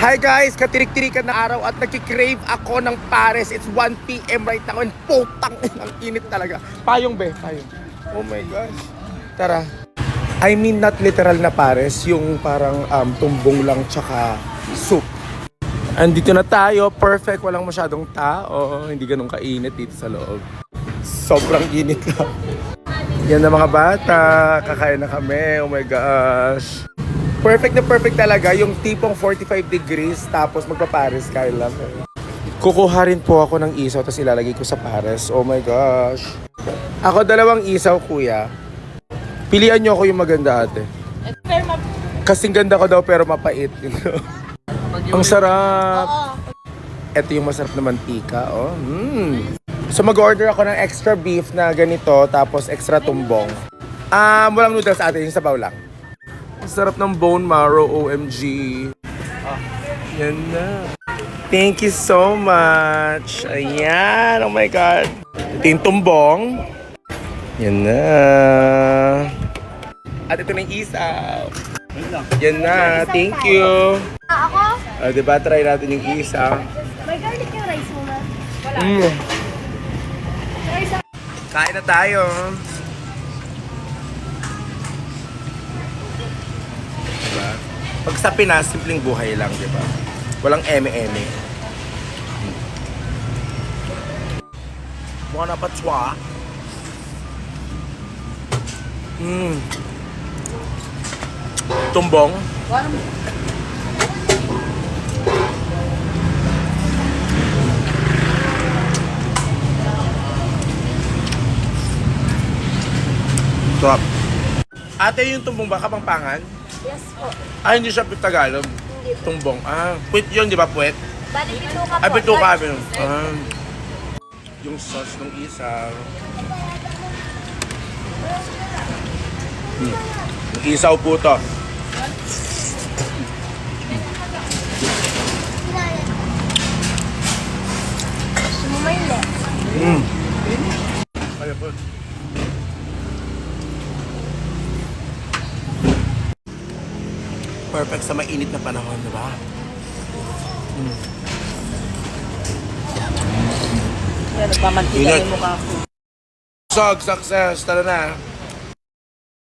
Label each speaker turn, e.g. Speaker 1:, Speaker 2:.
Speaker 1: Hi guys! Katirik-tirikan na araw at nagkikrave ako ng pares. It's 1 PM right now and putang ang init talaga. Payong be, payong. Oh my gosh. Tara. I mean not literal na pares, yung parang tumbong lang tsaka soup. Andito na tayo, perfect, walang masyadong tao. Hindi ganun kainit dito sa loob. Sobrang init lang. Yan na mga bata, kakain na kami. Oh my gosh. Perfect na perfect talaga, yung tipong 45 degrees tapos magpapares ka, I love it. Kukuha rin po ako ng isaw tapos ilalagay ko sa pares. Oh my gosh. Ako 2 isaw, kuya. Pilian nyo ako yung maganda, ate. Kasing ganda ko daw pero mapait. Ang sarap. Ito yung masarap na mantika. Oh. So mag-order ako ng extra beef na ganito tapos extra tumbong. Walang noodles, ate, yung sabaw lang. Sarap ng bone marrow, OMG. Yan na. Thank you so much. Ayan, oh my God. Ito yung tumbong. Yan na. At ito na yung isaw. Yan na, thank you.
Speaker 2: Ako?
Speaker 1: Diba, try natin yung isaw.
Speaker 2: May garlic yung rice mo, ma'am? Wala.
Speaker 1: Kain na tayo. Diba? Pag sa Pinas, simpleng buhay lang, diba? Walang eme-eme. Mukha na patswa. Tumbong. Stop. Ate, yung tumbong ba Kapampangan?
Speaker 2: Yes po.
Speaker 1: Hindi siya Tagalog.
Speaker 2: Hindi po.
Speaker 1: Tumbong. Puwet yun, di ba puwet?
Speaker 2: Bali, bituka po.
Speaker 1: Bituka. Yung sauce ng isaw. Yung isaw po to.
Speaker 2: Sumayle.
Speaker 1: Kaya po. Perfect sa mainit na panahon, di ba?
Speaker 3: Nagpamantika yung mukha ko.
Speaker 1: Success! Tara na!